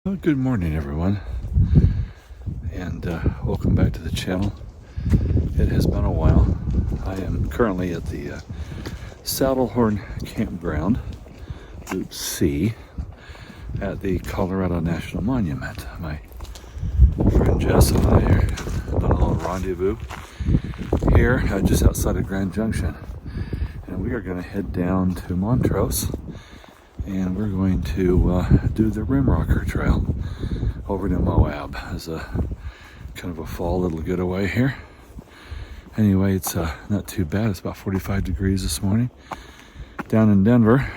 Well, good morning, everyone, and welcome back to the channel. It has been a while. I am currently at the Saddlehorn campground, Loop C, at the Colorado National Monument. My friend Jess and I are on a little rendezvous here just outside of Grand Junction, and we are going to head down to Montrose, and we're going to do the Rim Rocker Trail over to Moab as a kind of a fall little getaway here. Anyway, it's not too bad. It's about 45 degrees this morning. Down in Denver,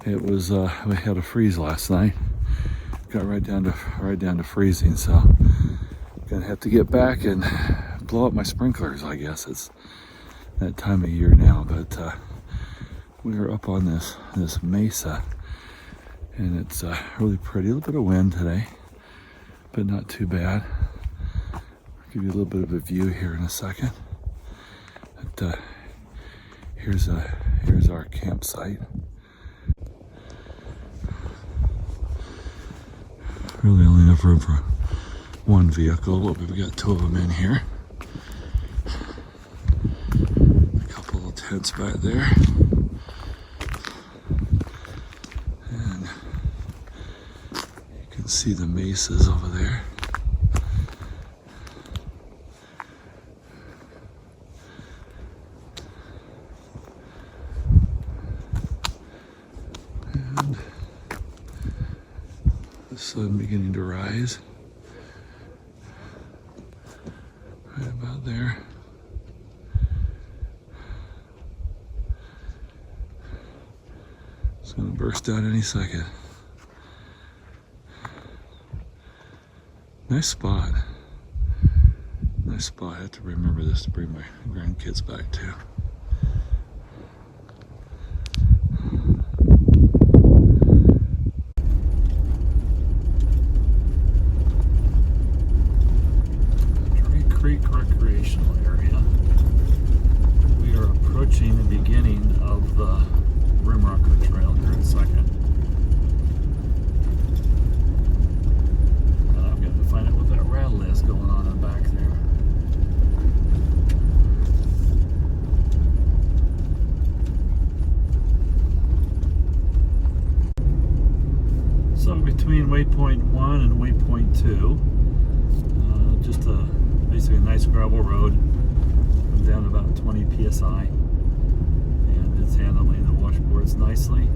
it was we had a freeze last night. Got right down to freezing, so gonna have to get back and blow up my sprinklers. I guess it's that time of year now, but we are up on this mesa, and it's really pretty. A little bit of wind today, but not too bad. I'll give you a little bit of a view here in a second. But here's our campsite. Really only enough room for one vehicle, but we've got two of them in here. A couple of tents back there. And you can see the mesas over there. And the sun beginning to rise right about there. It's going to burst out any second. Nice spot. Nice spot. I have to remember this to bring my grandkids back to. Creek Recreational Area. We are approaching the beginning of the Rim Rocker Trail here in a second. And I'm going to find out what that rattle is going on in the back there. So between waypoint 1 and waypoint 2, just basically a nice gravel road. I'm down to about 20 psi, and it's handling the washboards nicely.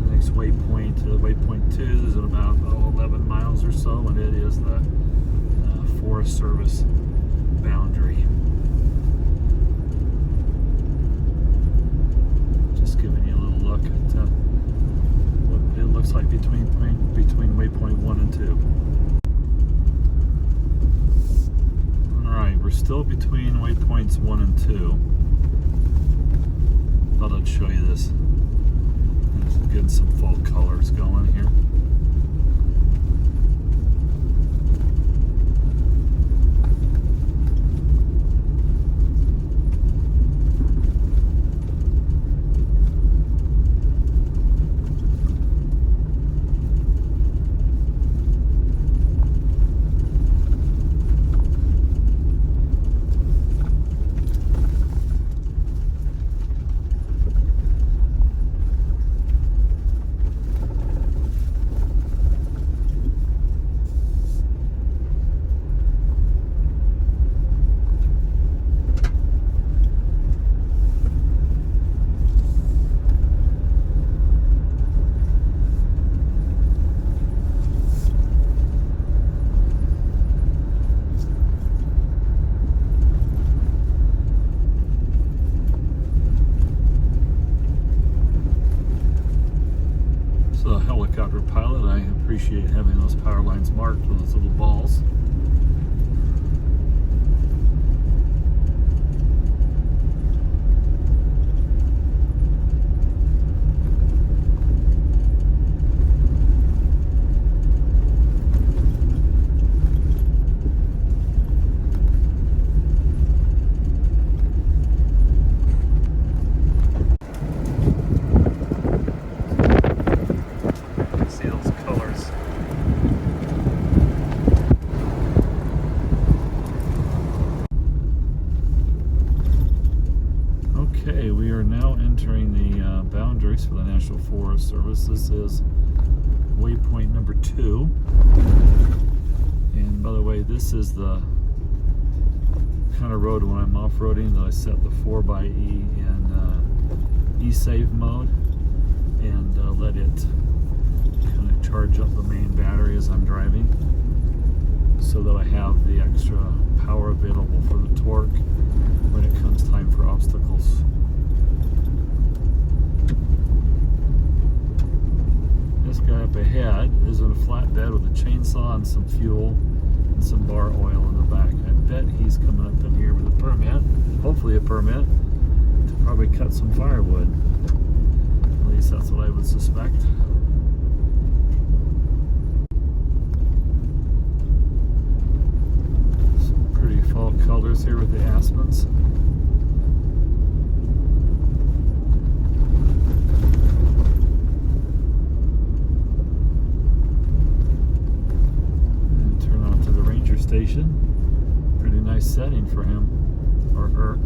The next waypoint, waypoint 2, is at about 11 miles or so, and it is the Forest Service boundary. Just giving you a little look at what it looks like between waypoint 1 and 2. We're still between waypoints 1 and 2. Thought I'd show you this. Just getting some fall colors going here. Helicopter pilot, I appreciate having those power lines marked with those little balls. See those the Forest Service. This is waypoint number 2. And by the way, this is the kind of road when I'm off-roading that I set the 4xe in e-save mode and let it kind of charge up the main battery as I'm driving, so that I have the extra power available for the torque when it comes time for obstacles. This guy up ahead is in a flatbed with a chainsaw and some fuel and some bar oil in the back. I bet he's coming up in here with a permit, hopefully a permit, to probably cut some firewood. At least that's what I would suspect. Some pretty fall colors here with the aspens. Station. Pretty nice setting for him or her.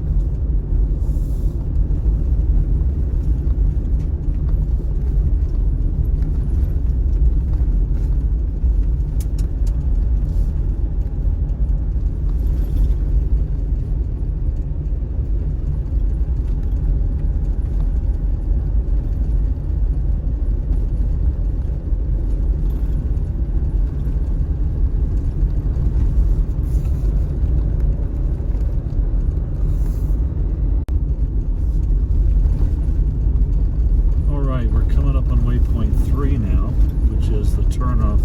Waypoint 3 now, which is the turnoff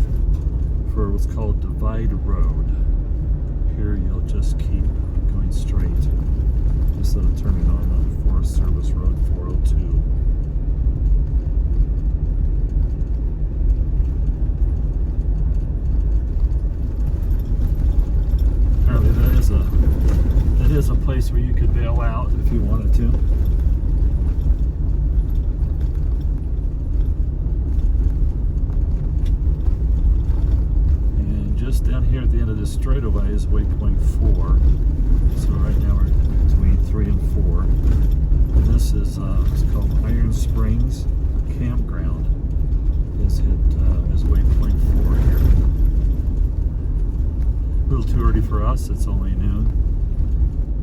for what's called Divide Road. Here you'll just keep going straight instead of turning on the Forest Service Road 402. Apparently that is a place where you could bail out if you wanted to. Just down here at the end of this straightaway is waypoint 4. So right now we're between 3 and 4. And this is it's called Iron Springs Campground. Is waypoint 4 here. A little too early for us. It's only noon.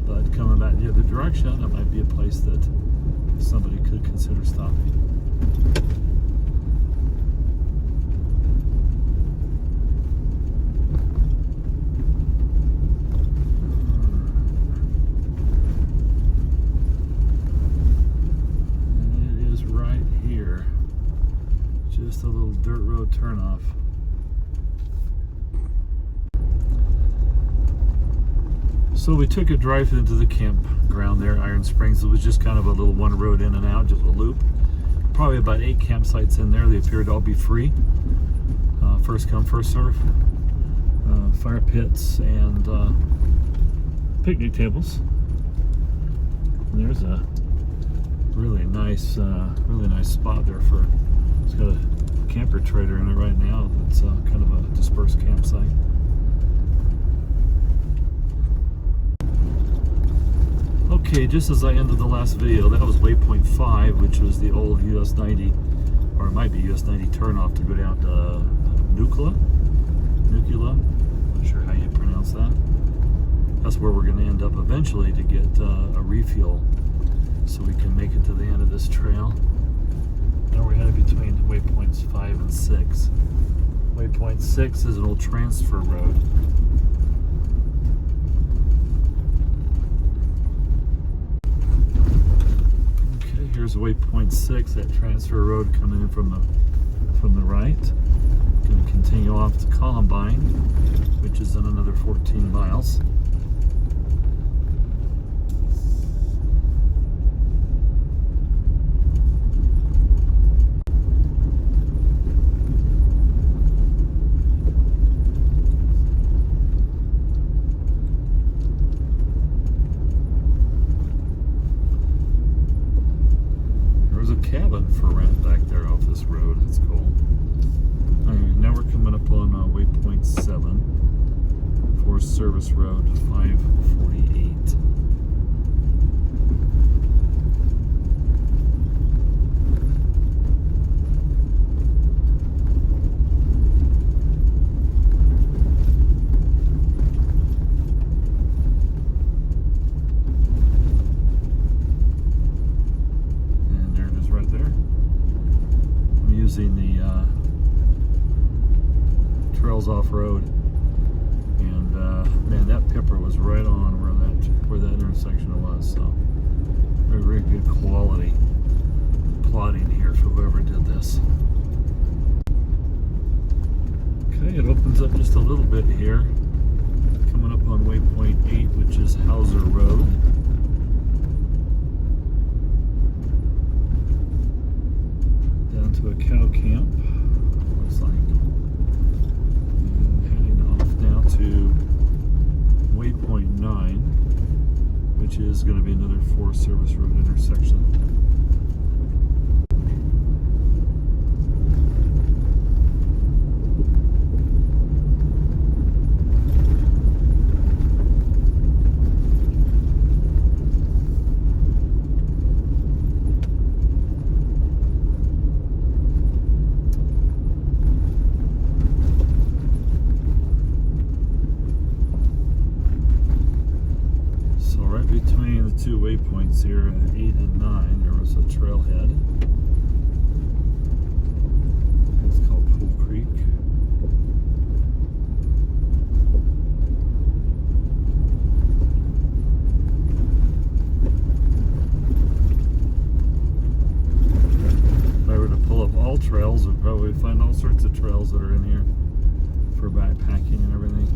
But coming back the other direction, it might be a place that somebody could consider stopping. Just a little dirt road turnoff. So we took a drive into the campground there, Iron Springs. It was just kind of a little one road in and out, just a loop. Probably about 8 campsites in there. They appeared to all be free. First come, first serve. Fire pits and picnic tables. And there's a really nice spot there for. It's got a camper trailer in it right now. It's kind of a dispersed campsite. Okay, just as I ended the last video, that was waypoint 5, which was the old US 90, or it might be US 90 turnoff to go down to Nucula. Not sure how you pronounce that. That's where we're going to end up eventually to get a refuel, so we can make it to the end of this trail. Now we're headed between waypoints 5 and 6. Waypoint 6 is an old transfer road. Okay, here's waypoint 6, that transfer road coming in from the right. Going to continue off to Columbine, which is in another 14 miles. Cabin for rent back there off this road. It's cool. Anyway, now we're coming up on waypoint 7, Forest Service Road 548. using the trails off-road. And man, that pepper was right on where that intersection was. So very, very good quality plotting here for whoever did this. Okay, it opens up just a little bit here, coming up on waypoint 8, which is Hauser Road. Down to a cow camp, looks like. And heading off now to waypoint 9, which is going to be another Forest Service Road intersection. Between the two waypoints here, 8 and 9, there was a trailhead. It's called Pool Creek. If I were to pull up all trails, we'd probably find all sorts of trails that are in here for backpacking and everything.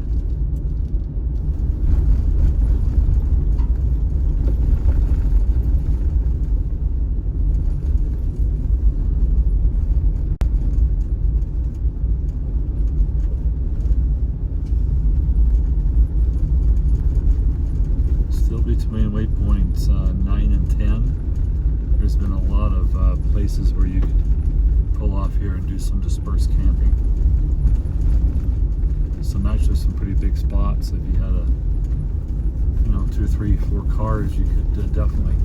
Between waypoints 9 and 10, there's been a lot of places where you could pull off here and do some dispersed camping. Actually some pretty big spots. If you had 2, 3, 4 cars, you could definitely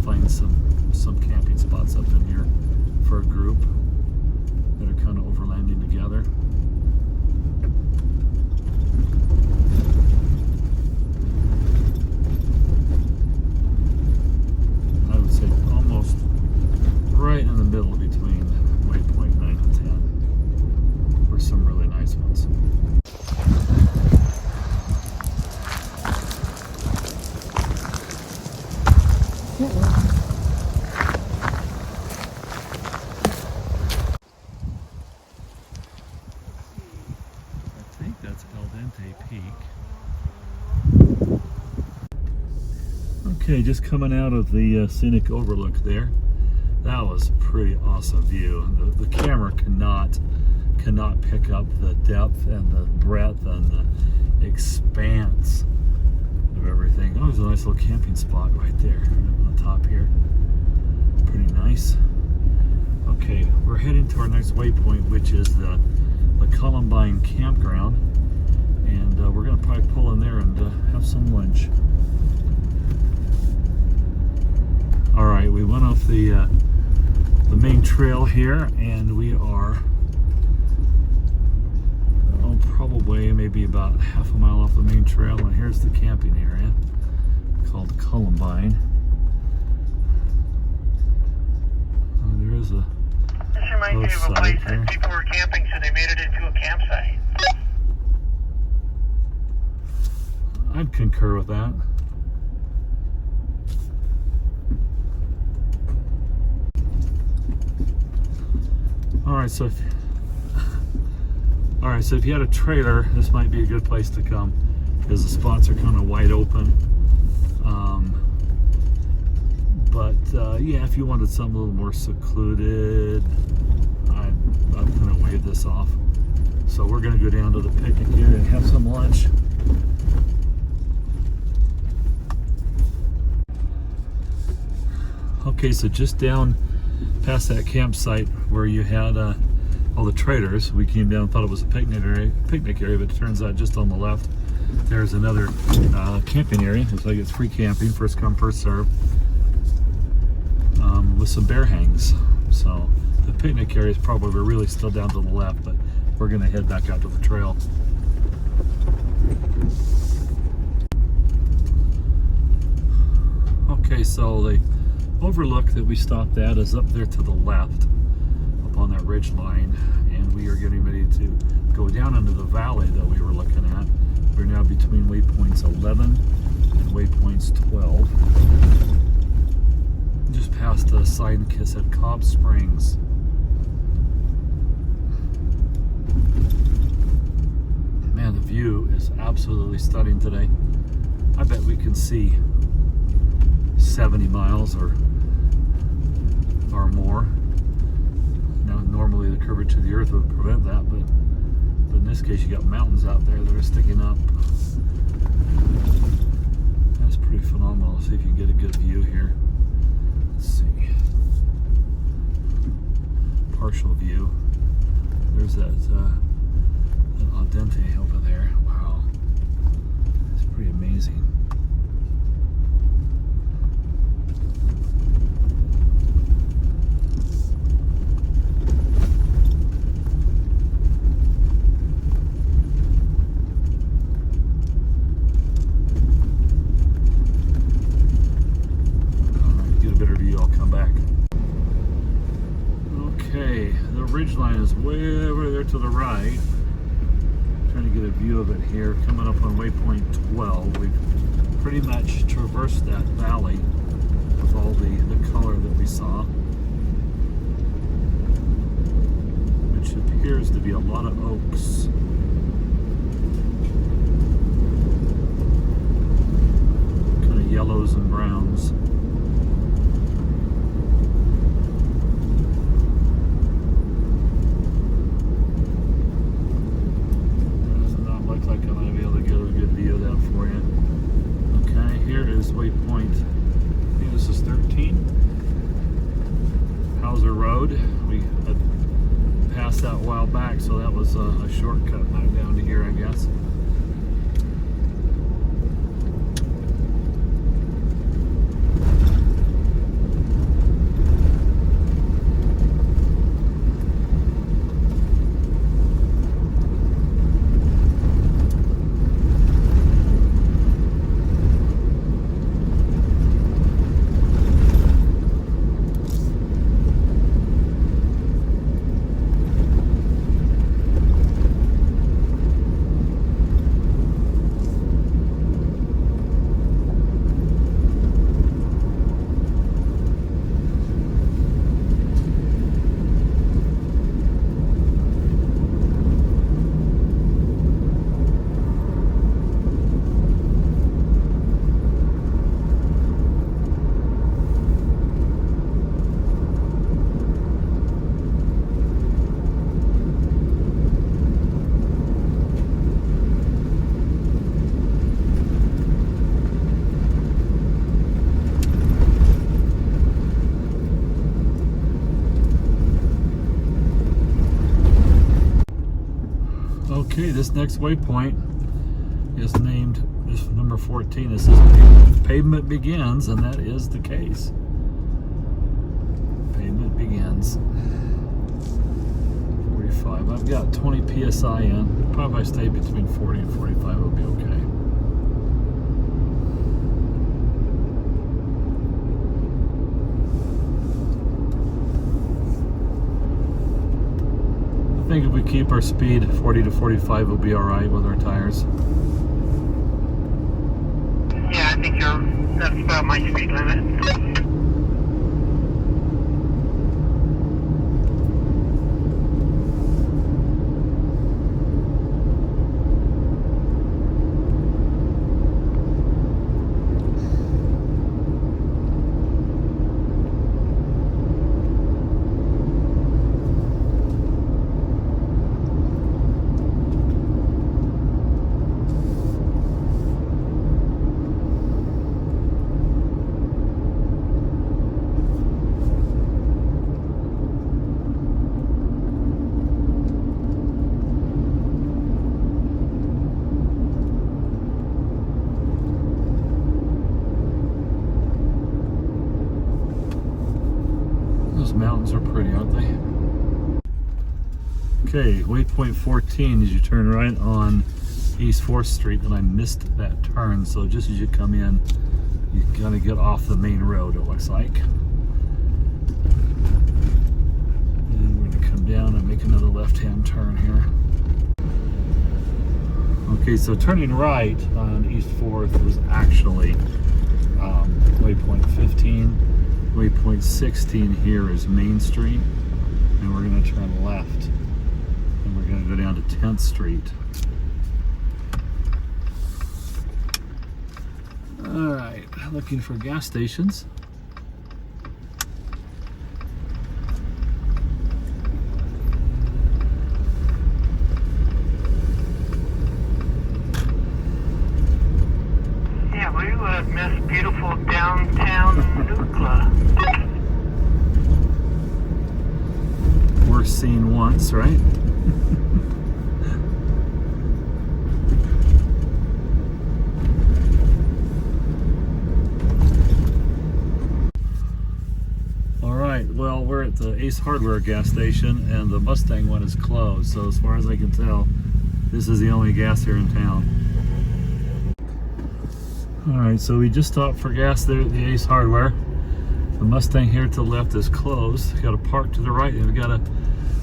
find some camping spots up in here for a group that are kind of overlanding together. Almost right in the middle between waypoint 9 and 10 were some really nice ones. I think that's El Dente Peak. Okay, just coming out of the scenic overlook there. That was a pretty awesome view. The camera cannot pick up the depth and the breadth and the expanse of everything. Oh, there's a nice little camping spot right there on top here. Pretty nice. Okay, we're heading to our next waypoint, which is the Columbine campground. And we're going to probably pull in there and have some lunch. All right, we went off the main trail here, and we are probably maybe about half a mile off the main trail, and here's the camping area called Columbine. There is a This reminds me of a place that people were camping, so they made it into a campsite. I'd concur with that. All right, so if you had a trailer, this might be a good place to come because the spots are kind of wide open. Yeah, if you wanted something a little more secluded, I'm going to wave this off. So we're going to go down to the picnic area and have some lunch. Okay, so just down past that campsite where you had all the trailers, we came down and thought it was a picnic area, but it turns out just on the left there's another camping area. Looks like it's free camping, first come, first serve, with some bear hangs. So the picnic area is probably really still down to the left, but we're going to head back out to the trail. Okay, so the overlook that we stopped at is up there to the left, up on that ridge ridge line, and we are getting ready to go down into the valley that we were looking at. We're now between waypoints 11 and waypoints 12. Just past a sign that said Cobb Springs. Man, the view is absolutely stunning today. I bet we can see 70 miles or more. Now, normally the curvature of the earth would prevent that, but in this case, you got mountains out there that are sticking up. That's pretty phenomenal. Let's see if you can get a good view here. Let's see. Partial view. There's that al dente over there. Wow. It's pretty amazing. Ridgeline is way over there to the right. Trying to get a view of it here. Coming up on waypoint 12. We've pretty much traversed that valley with all the color that we saw, which appears to be a lot of oaks. Kind of yellows and browns. Waypoint, I think this is 13, Hauser Road. We had passed that a while back, so that was a shortcut back down to here, I guess. Okay, this next waypoint is named, this number 14. This is pavement begins, and that is the case. Pavement begins. 45. I've got 20 psi in. Probably if I stay between 40 and 45, it'll be okay. I think if we keep our speed 40 to 45, we'll be all right with our tires. Yeah, I think that's about my speed limit. Mountains are pretty, aren't they? Okay, waypoint 14 is you turn right on East 4th Street, and I missed that turn, so just as you come in, you gotta get off the main road, it looks like. And we're gonna come down make another left-hand turn here. Okay, so turning right on East 4th was actually waypoint 15. Waypoint 16 here is Main Street, and we're going to turn left, and we're going to go down to 10th Street. All right, looking for gas stations. Yeah, we would miss beautiful downtown Nucla. We're seen once, right? Well, we're at the Ace Hardware gas station, and the Mustang one is closed. So as far as I can tell, this is the only gas here in town. All right, so we just stopped for gas there at the Ace Hardware. The Mustang here to the left is closed. We got a park to the right, and we got a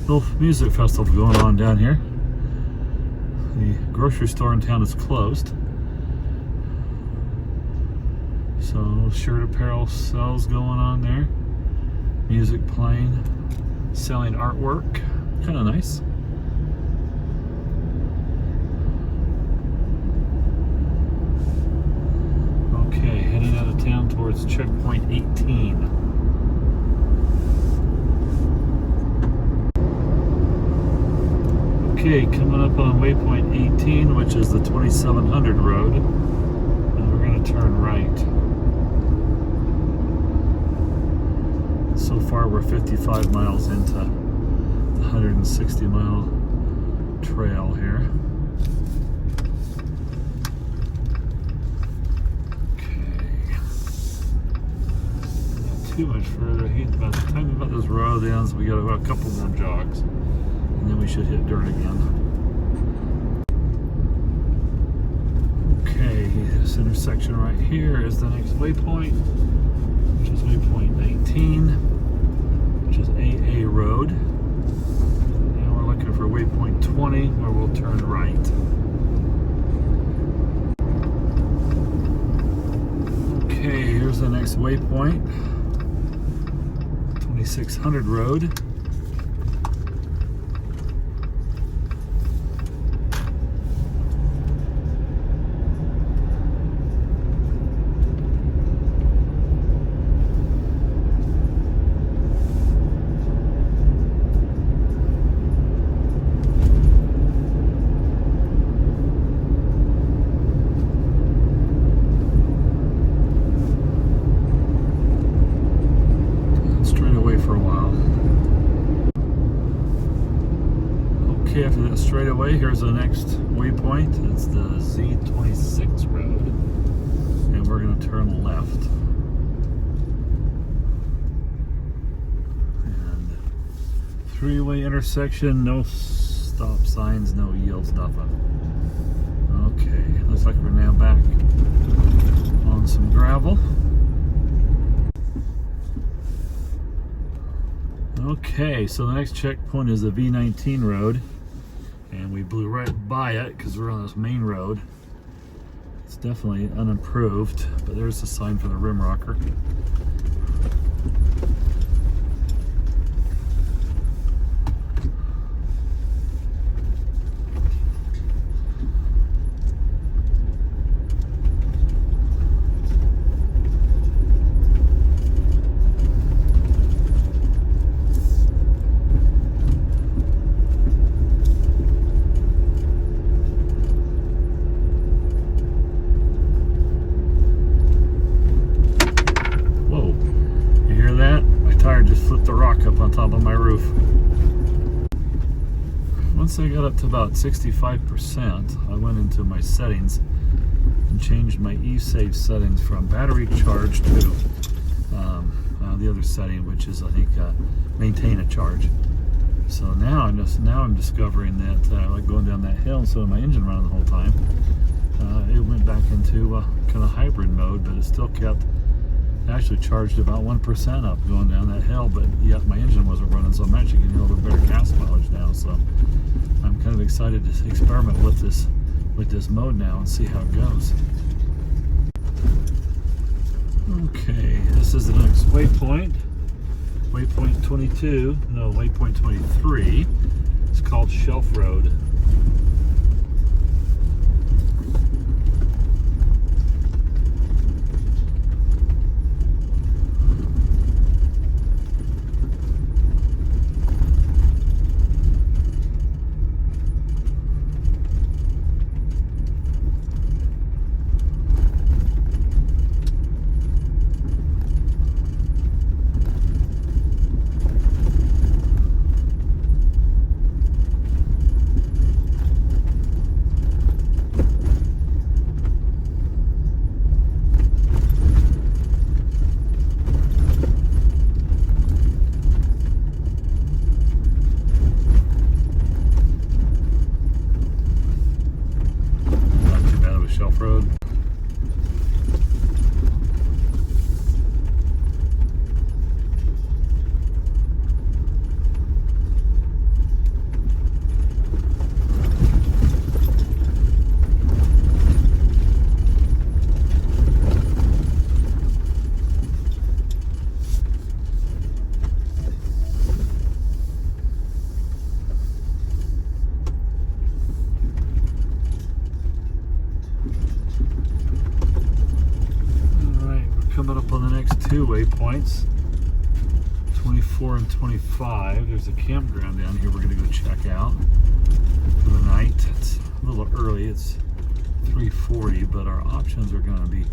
little music festival going on down here. The grocery store in town is closed. So shirt apparel sales going on there. Music playing, selling artwork, kind of nice. Okay, heading out of town towards checkpoint 18. Okay, coming up on waypoint 18, which is the 2700 road, and we're going to turn right. So far we're 55 miles into the 160 mile trail here. Okay. Not too much further. By the time about this road ends, we got about a couple more jogs, and then we should hit dirt again. Okay, this intersection right here is the next waypoint, which is waypoint 19, which is AA Road. Now we're looking for waypoint 20, where we'll turn right. Okay, here's the next waypoint, 2600 Road. After that straightaway, here's the next waypoint. It's the Z26 road, and we're going to turn left. And three-way intersection, no stop signs, no yields, nothing. Okay, looks like we're now back on some gravel. Okay, so the next checkpoint is the V19 road. And we blew right by it because we're on this main road. It's definitely unimproved, but there's a sign for the rim rocker. On top of my roof. Once I got up to about 65%, I went into my settings and changed my eSave settings from battery charge to the other setting, which is I think maintain a charge. So now I'm discovering that I like going down that hill instead of my engine running the whole time. It went back into kind of hybrid mode, but it still kept. Actually charged about 1% up going down that hill, but yet my engine wasn't running, so I'm actually getting a little bit better gas mileage now. excited to experiment with this mode now and see how it goes. Okay, this is the next waypoint. Waypoint 22, no, waypoint 23. It's called Shelf Road. Shelf Road. Coming up on the next two waypoints, 24 and 25. There's a campground down here we're going to go check out for the night. It's a little early, it's 3:40, but our options are going to be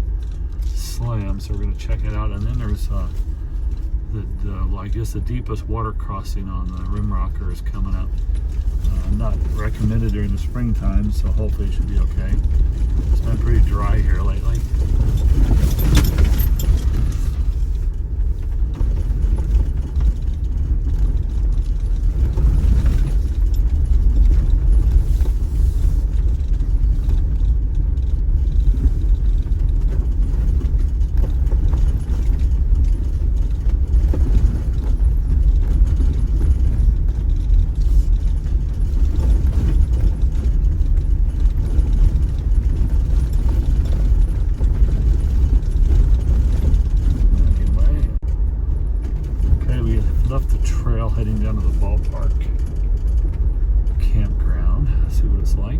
slim, so we're going to check it out. And then there's I guess the deepest water crossing on the Rim Rocker is coming up. Not recommended during the springtime, so hopefully it should be okay. It's been pretty dry here lately. Left the trail heading down to the ballpark campground. See what it's like.